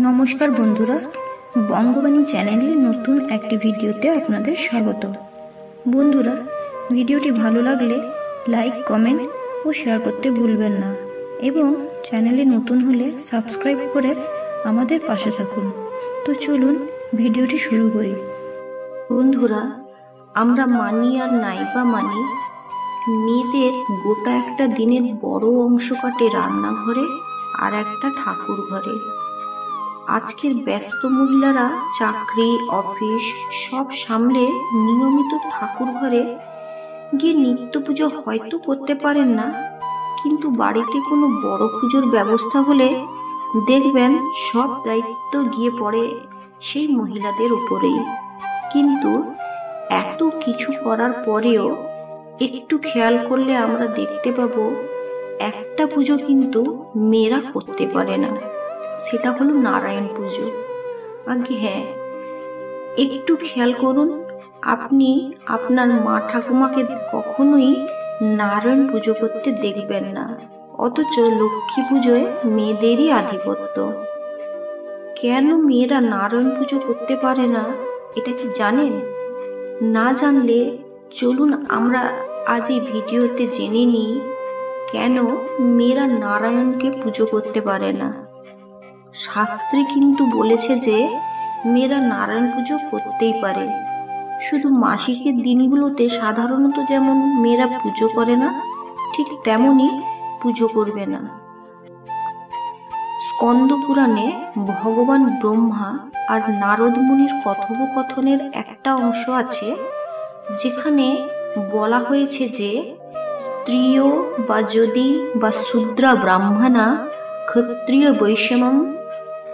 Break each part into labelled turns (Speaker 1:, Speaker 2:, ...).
Speaker 1: নমস্কার বন্ধুরা, বঙ্গবাণী চ্যানেলের নতুন একটি ভিডিওতে আপনাদের স্বাগত। বন্ধুরা, ভিডিওটি ভালো লাগলে লাইক, কমেন্ট ও শেয়ার করতে ভুলবেন না এবং চ্যানেলে নতুন হলে সাবস্ক্রাইব করে আমাদের পাশে থাকুন। তো চলুন ভিডিওটি শুরু করি। বন্ধুরা, আমরা মানি আর নাইবা মানি, মেয়েদের গোটা একটা দিনের বড় অংশ কাটে রান্নাঘরে আর একটা ঠাকুর ঘরে। আজকের ব্যস্ত মহিলারা চাকরি, অফিস সব সামলে নিয়মিত ঠাকুর ঘরে গিয়ে নিত্য পুজো হয়তো করতে পারেন না, কিন্তু বাড়িতে কোনো বড় পুজোর ব্যবস্থা হলে দেখবেন সব দায়িত্ব গিয়ে পড়ে সেই মহিলাদের উপরেই। কিন্তু এত কিছু করার পরেও একটু খেয়াল করলে আমরা দেখতে পাবো একটা পুজো কিন্তু মেয়েরা করতে পারে না, সেটা হলো নারায়ণ পুজো। আগে হ্যাঁ, একটু খেয়াল করুন, আপনি আপনার মা ঠাকুমাকে কখনোই নারায়ণ পুজো করতে দেখবেন না, অথচ লক্ষ্মী পুজোয় মেয়েদেরই আধিপত্য। কেন মেয়েরা নারায়ণ পুজো করতে পারে না, এটা কি জানেন? না জানলে চলুন আমরা আজ এই ভিডিওতে জেনে নিই কেন মেয়েরা নারায়ণকে পুজো করতে পারে না। শাস্ত্রে কিন্তু বলেছে যে মেয়েরা নারায়ণ পুজো করতেই পারে, শুধু মাসিকের দিনগুলোতে সাধারণত যেমন মেয়েরা পুজো করে না, ঠিক তেমনই পুজো করবে না। স্কন্দ পুরাণে ভগবান ব্রহ্মা আর নারদ মুনির কথোপকথনের একটা অংশ আছে, যেখানে বলা হয়েছে যে স্ত্রীয় বা যদি বা শূদ্রা ব্রাহ্মণা ক্ষত্রিয় বৈষম্যম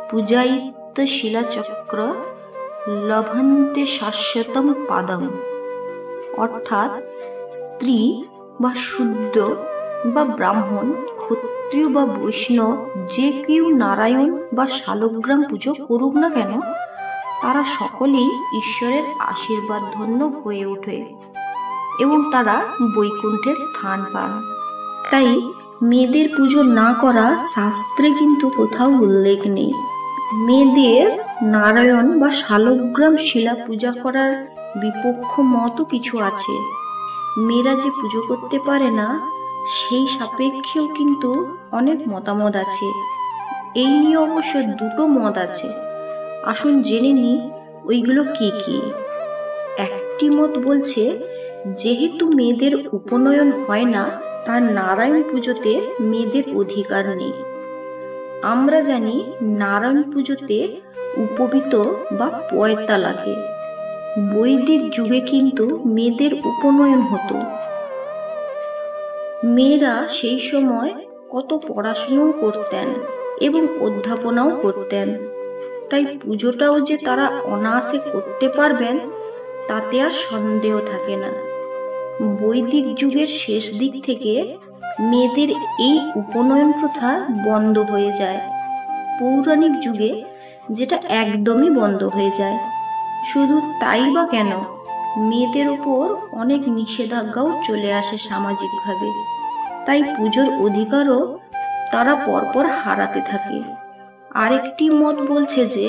Speaker 1: পূজায়িত শিলাচক্র লভন্তে শাশ্বতম পাদম। অর্থাৎ স্ত্রী বা শূদ্র বা ব্রাহ্মণ, ক্ষত্রিয় বা বৈষ্ণব যে কেউ নারায়ণ বা শালগ্রাম পুজো করুক না কেন, তারা সকলেই ঈশ্বরের আশীর্বাদ ধন্য হয়ে ওঠে এবং তারা বৈকুণ্ঠে স্থান পান। তাই মেয়েদের পুজো না করা শাস্ত্রে কিন্তু কোথাও উল্লেখ নেই। মেয়েদের নারায়ণ বা শালগ্রাম শিলা পূজা করার বিপক্ষ মতও কিছু আছে। মেয়েরা যে পুজো করতে পারে না, সেই সাপেক্ষেও কিন্তু অনেক মতামত আছে। এই নিয়ে অবশ্য দুটো মত আছে, আসুন জেনে নিই ওইগুলো কি কি। একটি মত বলছে, যেহেতু মেয়েদের উপনয়ন হয় না, তার নারায়ণ পুজোতে মেয়েদের অধিকার নেই। আমরা জানি নারায়ণ পুজোতে উপবীত বা পয়তা লাগে। বৈদিক যুগে কিন্তু মেয়েদের উপনয়ন হতো। মেয়েরা সেই সময় কত পড়াশোনাও করতেন এবং অধ্যাপনাও করতেন, তাই পুজোটাও যে তারা অনায়াসে করতে পারবেন তাতে আর সন্দেহ থাকে না। বৈদিক যুগের শেষ দিক থেকে মেয়েদের এই উপনয়ন প্রথা বন্ধ হয়ে যায়। পৌরাণিক যুগে যেটা একদমই বন্ধ হয়ে যায়। শুধু তাই বা কেন, মেয়েদের ওপর অনেক নিষেধাজ্ঞাও চলে আসে সামাজিকভাবে, তাই পুজোর অধিকারও তারা পরপর হারাতে থাকে। আরেকটি মত বলছে যে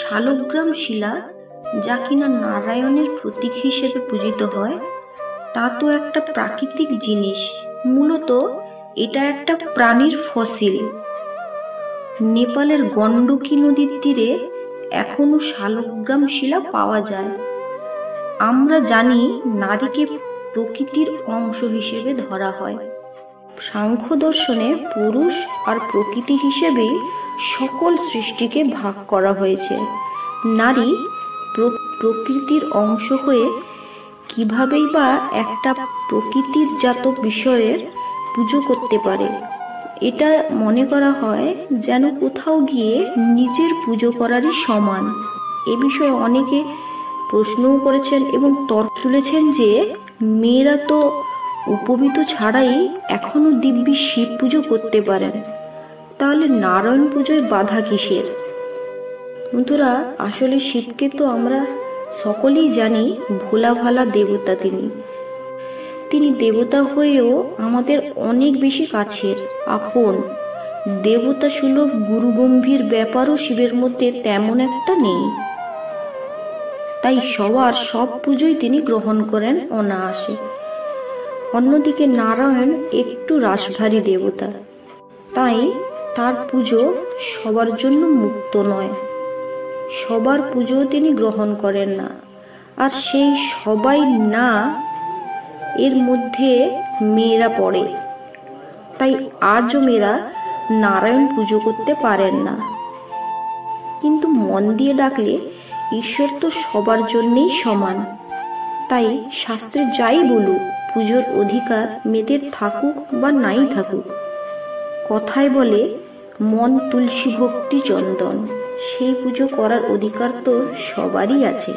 Speaker 1: শালগ্রাম শিলা, যা কিনা নারায়ণের প্রতীক হিসেবে পূজিত হয়, তা তো একটা প্রাকৃতিক জিনিস। মূলত এটা একটা প্রাণীর ফসিল। নেপালের গণ্ডকী নদীর তীরে এখনো শালগ্রাম শিলা পাওয়া যায়। আমরা জানি নারীকে প্রকৃতির অংশ হিসেবে ধরা হয়। সাংখ্য দর্শনে পুরুষ আর প্রকৃতি হিসেবেই সকল সৃষ্টিকে ভাগ করা হয়েছে। নারী প্রকৃতির অংশ হয়ে কিভাবেই বা একটা প্রকৃতির জাত বিষয়ের পুজো করতে পারে? এটা মনে করা হয় যেন কোথাও গিয়ে নিজের পুজো করারই সমান। এ বিষয়ে অনেকে প্রশ্নও করেছেন এবং তর্ক তুলেছেন যে মেয়েরা তো উপবীত ছাড়াই এখনো দিব্যি শিব পুজো করতে পারেন, তাহলে নারায়ণ পুজোয় বাধা কিসের? বন্ধুরা, আসলে শিবকে তো আমরা সকলেই জানি ভোলা ভালা দেবতা। তিনি দেবতা হয়েও আমাদের অনেক বেশি কাছের, আপন। দেবতা সুলভ গুরুগম্ভীর ব্যাপারও শিবের মধ্যে তেমন একটা নেই। তাই সবার সব পুজোই তিনি গ্রহণ করেন অনায়াসে। অন্যদিকে নারায়ণ একটু রাশভারী দেবতা, তাই তার পুজো সবার জন্য মুক্ত নয়। সবার পুজো তিনি গ্রহণ করেন না। আর সেই সবাই না এর মধ্যে মেয়েরা পড়ে। তাই আজও মেয়েরা নারায়ণ পুজো করতে পারেন না। কিন্তু মন দিয়ে ডাকলে ঈশ্বর তো সবার জন্যই সমান। তাই শাস্ত্রে যাই বলুক, পুজোর অধিকার মেয়েদের থাকুক বা নাই থাকুক। কথায় বলে মন তুলসী ভক্তি চন্দন, সেই পুজো করার অধিকার তো সবারই আছে।